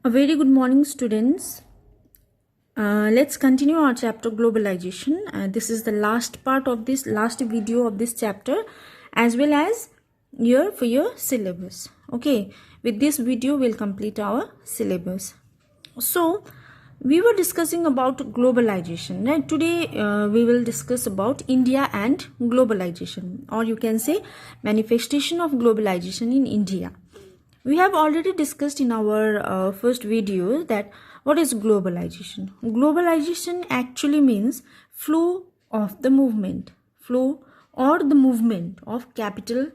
A very good morning, students. Let's continue our chapter globalization. This is the last part of this last video of this chapter, as well as for your syllabus. Okay, with this video we'll complete our syllabus. So we were discussing about globalization, right? Today we will discuss about India and globalization, or you can say manifestation of globalization in India. We have already discussed in our first video that what is globalization. Globalization actually means flow of the movement, flow or the movement of capital,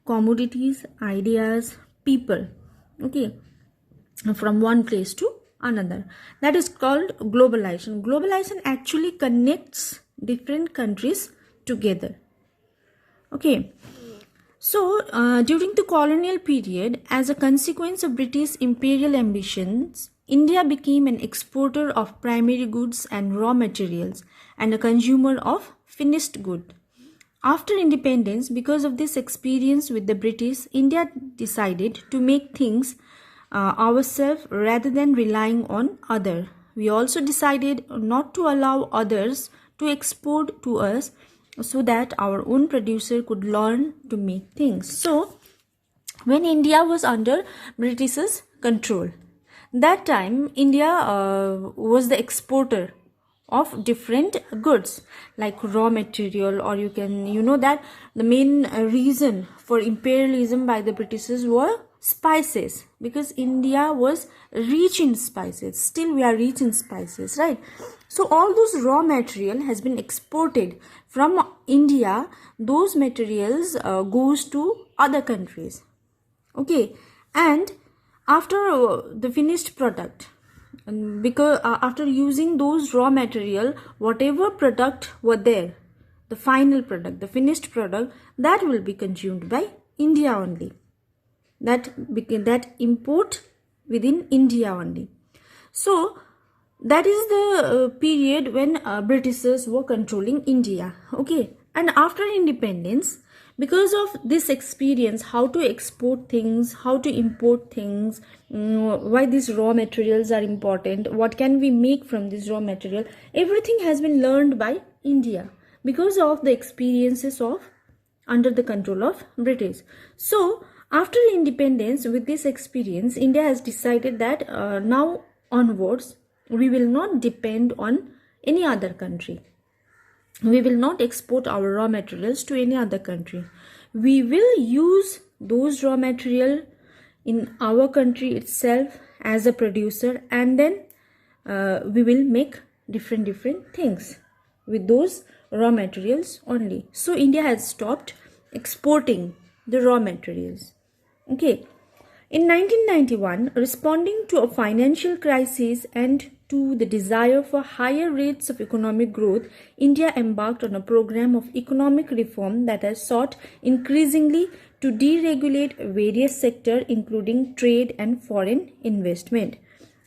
commodities, ideas, people, okay, from one place to another. That is called globalization. Globalization actually connects different countries together. Okay. So, during the colonial period, as a consequence of British imperial ambitions, India became an exporter of primary goods and raw materials and a consumer of finished goods. After independence, because of this experience with the British, India decided to make things ourselves rather than relying on others. We also decided not to allow others to export to us, so that our own producer could learn to make things. So when India was under British's control, that time India was the exporter of different goods like raw material, or you can that the main reason for imperialism by the Britishers were spices, because India was rich in spices. Still we are rich in spices, right? So all those raw material has been exported from India. Those materials goes to other countries, okay, and after the finished product, because after using those raw material, whatever product were there, the final product, the finished product, that will be consumed by India only. That import within India only. So that is the period when Britishers were controlling India, okay. And after independence, because of this experience, how to export things, how to import things, why these raw materials are important, what can we make from this raw material, everything has been learned by India because of the experiences of under the control of British. So after independence, with this experience, India has decided that now onwards we will not depend on any other country. We will not export our raw materials to any other country. We will use those raw material in our country itself as a producer, and then we will make different things with those raw materials only. So India has stopped exporting the raw materials. Okay. In 1991, responding to a financial crisis and to the desire for higher rates of economic growth, India embarked on a program of economic reform that has sought increasingly to deregulate various sectors, including trade and foreign investment.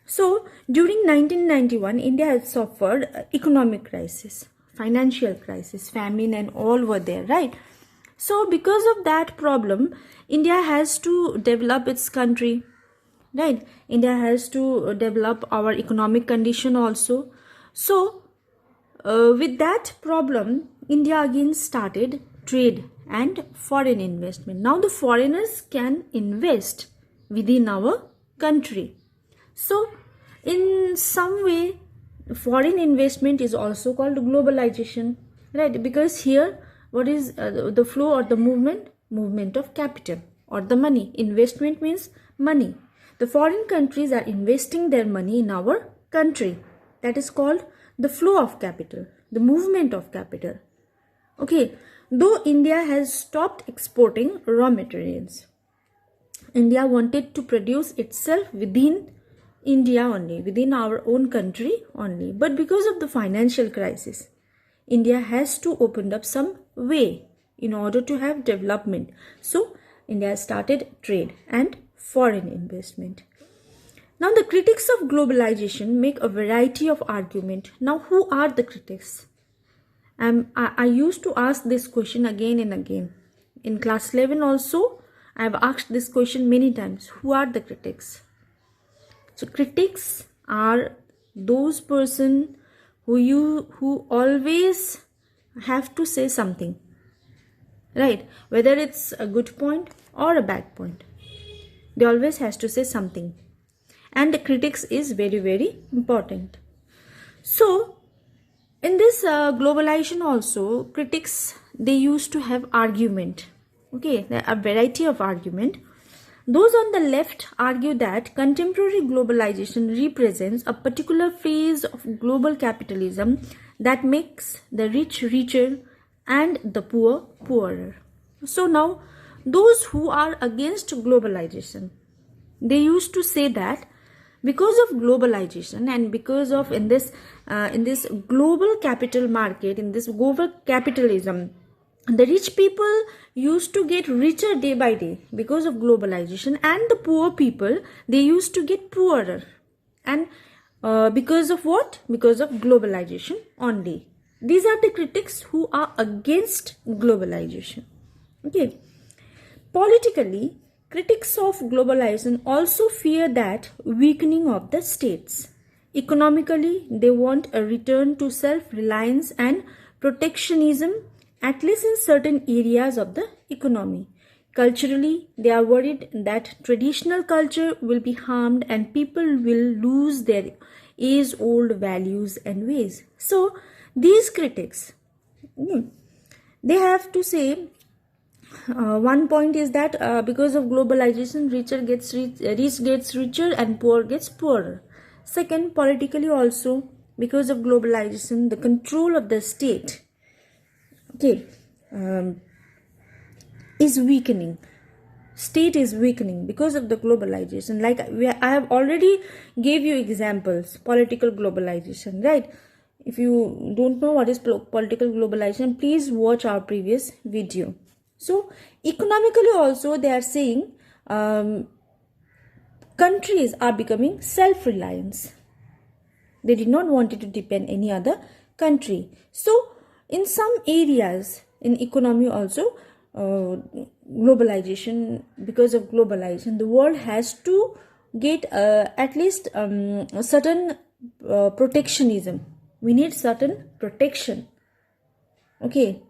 So, during 1991, India had suffered economic crisis, financial crisis, famine, and all were there, right? So because of that problem, India has to develop its country, right? India has to develop our economic condition also. So with that problem, India again started trade and foreign investment. Now the foreigners can invest within our country. So in some way, foreign investment is also called globalization, right? Because here, what is the flow or the movement of capital or the money. Investment means money. The foreign countries are investing their money in our country. That is called the flow of capital, the movement of capital. Okay, though India has stopped exporting raw materials, India wanted to produce itself within India only, within our own country only. But because of the financial crisis, India has to open up some way in order to have development. So India started trade and foreign investment. Now the critics of globalization make a variety of argument. Now who are the critics? I used to ask this question again and again. In class 11 also, I have asked this question many times. Who are the critics? So critics are those person who always have to say something, right? Whether it's a good point or a bad point, they always has to say something. And the critics is very, very important. So in this globalization also, critics, they used to have argument. Okay, there are a variety of argument. Those on the left argue that contemporary globalization represents a particular phase of global capitalism that makes the rich richer and the poor poorer. So now, those who are against globalization, they used to say that because of globalization and because of in this global capital market, in this global capitalism, the rich people used to get richer day by day because of globalization, and the poor people, they used to get poorer. And because of what? Because of globalization only. These are the critics who are against globalization. Okay. Politically, critics of globalization also fear that weakening of the states. Economically, they want a return to self-reliance and protectionism, at least in certain areas of the economy. Culturally, they are worried that traditional culture will be harmed and people will lose their age-old values and ways. So, these critics, they have to say, one point is that because of globalization, rich gets richer and poor gets poorer. Second, politically also, because of globalization, the control of the state, okay, is weakening. State is weakening because of the globalization. Like I have already gave you examples. Political globalization, right? If you don't know what is political globalization, please watch our previous video. So economically also, they are saying countries are becoming self-reliant. They did not want it to depend any other country. So in some areas in economy also, globalization, because of globalization, the world has to get at least a certain protectionism. We need certain protection. Okay.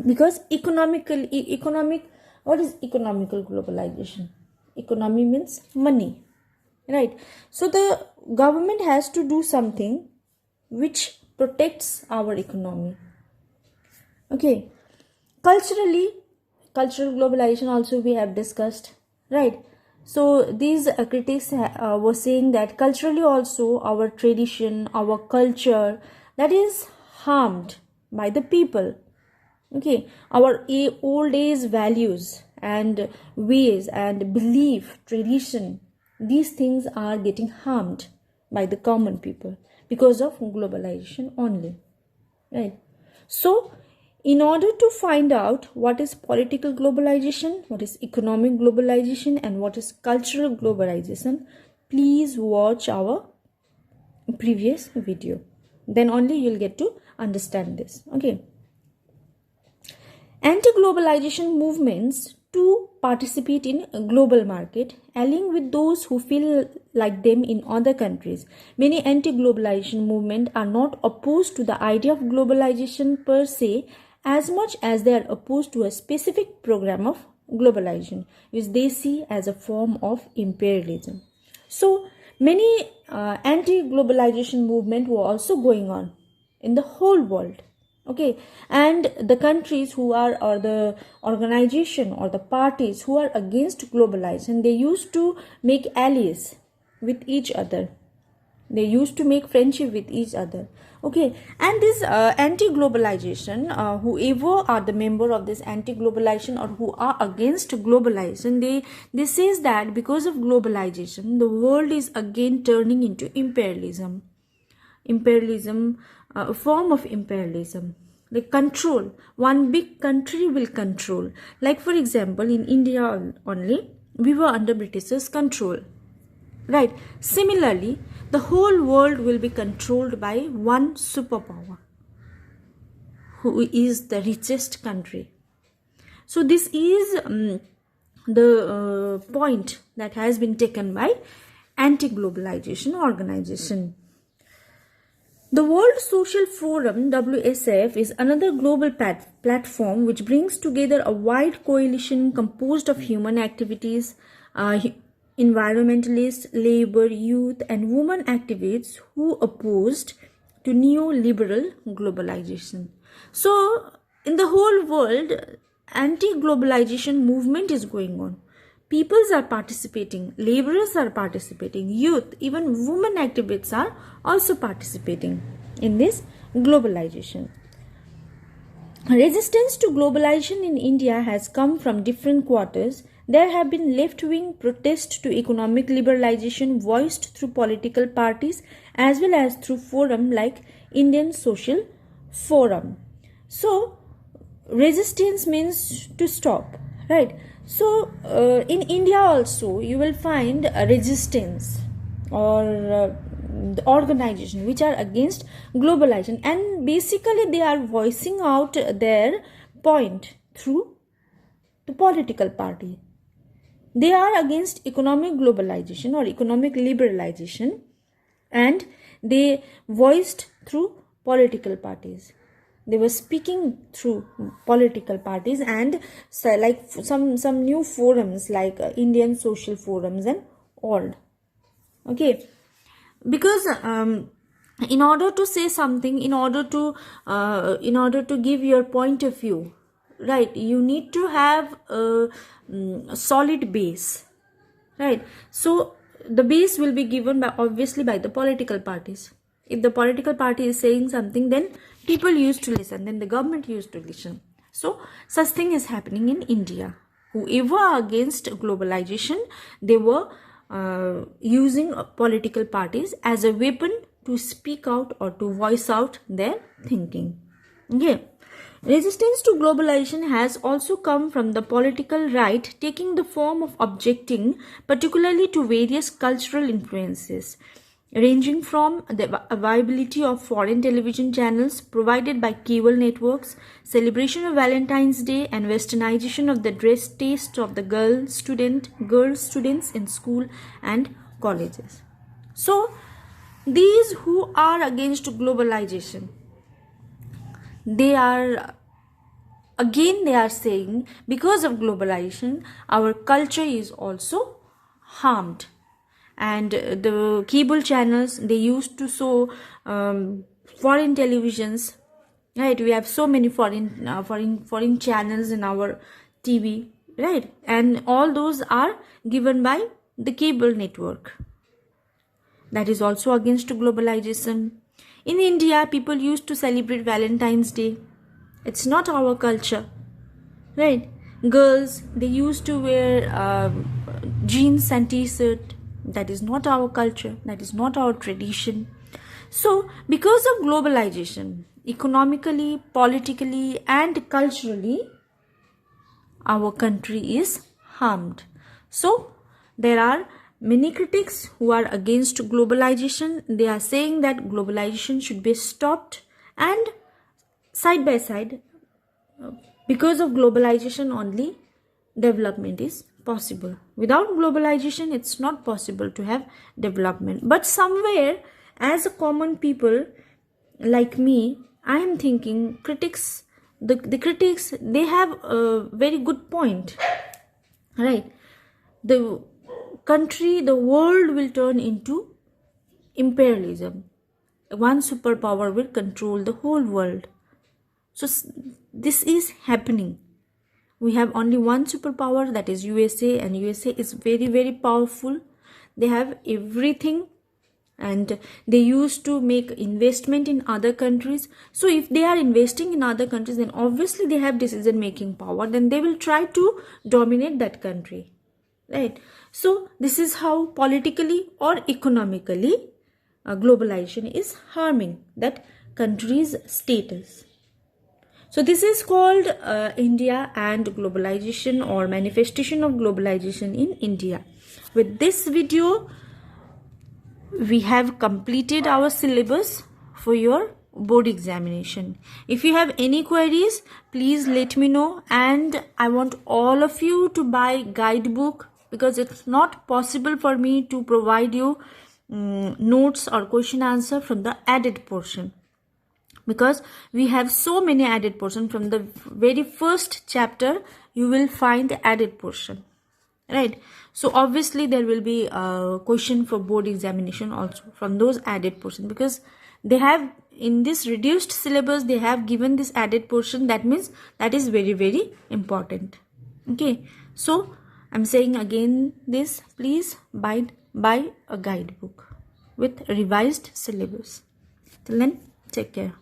Because economic, what is economical globalization? Economy means money, right? So the government has to do something which protects our economy. Okay. Culturally, cultural globalization also we have discussed, right? So these critics were saying that culturally also our tradition, our culture, that is harmed by the people. Okay, our old age values and ways and belief, tradition, these things are getting harmed by the common people because of globalization only, right? So in order to find out what is political globalization, what is economic globalization, and what is cultural globalization, please watch our previous video. Then only you'll get to understand this. Okay. Anti-globalization movements to participate in a global market, allying with those who feel like them in other countries. Many anti-globalization movements are not opposed to the idea of globalization per se as much as they are opposed to a specific program of globalization, which they see as a form of imperialism. So, many anti-globalization movements were also going on in the whole world. Okay, and the countries who are, or the organization or the parties who are against globalization, they used to make allies with each other. They used to make friendship with each other. Okay, and this anti-globalization, whoever are the member of this anti-globalization or who are against globalization, they says that because of globalization, the world is again turning into imperialism. A form of imperialism, like control. One big country will control. Like for example, in India only, we were under Britishers' control, right? Similarly, the whole world will be controlled by one superpower, who is the richest country. So this is the point that has been taken by Anti-Globalization Organization. The World Social Forum (WSF) is another global platform which brings together a wide coalition composed of human activities, environmentalists, labor, youth, and women activists who opposed to neoliberal globalization. So, in the whole world, anti-globalization movement is going on. Peoples are participating, laborers are participating, youth, even women activists are also participating in this globalization. Resistance to globalization in India has come from different quarters. There have been left-wing protests to economic liberalization voiced through political parties as well as through forums like Indian Social Forum. So, resistance means to stop, right? So, in India also, you will find a resistance or the organization which are against globalization, and basically they are voicing out their point through the political party. They are against economic globalization or economic liberalization, and they voiced through political parties. They were speaking through political parties, and so like some new forums like Indian Social Forums and all. Okay, because in order to say something, in order to give your point of view, right, you need to have a solid base, right? So the base will be given by obviously by the political parties. If the political party is saying something, then people used to listen, then the government used to listen. So such thing is happening in India. Whoever are against globalization, they were using political parties as a weapon to speak out or to voice out their thinking. Okay. Resistance to globalization has also come from the political right, taking the form of objecting particularly to various cultural influences, ranging from the availability of foreign television channels provided by cable networks, celebration of Valentine's Day, and westernization of the dress taste of the girl students in school and colleges. So, these who are against globalization, they are saying because of globalization, our culture is also harmed. And the cable channels, they used to show foreign televisions, right? We have so many foreign channels in our TV, right? And all those are given by the cable network. That is also against globalization. In India, people used to celebrate Valentine's Day. It's not our culture, right? Girls, they used to wear jeans and t-shirt. That is not our culture. That is not our tradition. So, because of globalization, economically, politically, and culturally, our country is harmed. So, there are many critics who are against globalization. They are saying that globalization should be stopped, and side by side, because of globalization only, development is possible. Without globalization, it's not possible to have development. But somewhere, as a common people like me, I am thinking critics, the critics, they have a very good point, right? The country, the world will turn into imperialism. One superpower will control the whole world. So this is happening. We have only one superpower, that is USA, and USA is very, very powerful. They have everything, and they used to make investment in other countries. So if they are investing in other countries, then obviously they have decision making power. Then they will try to dominate that country, right? So this is how politically or economically globalization is harming that country's status. So this is called India and globalization, or manifestation of globalization in India. With this video, we have completed our syllabus for your board examination. If you have any queries, please let me know, and I want all of you to buy guidebook because it's not possible for me to provide you notes or question answer from the added portion, because we have so many added portion. From the very first chapter you will find the added portion, right? So obviously there will be a question for board examination also from those added portion, because they have in this reduced syllabus they have given this added portion. That means that is very, very important. Okay, so I'm saying again this, please buy a guidebook with revised syllabus. Till then, take care.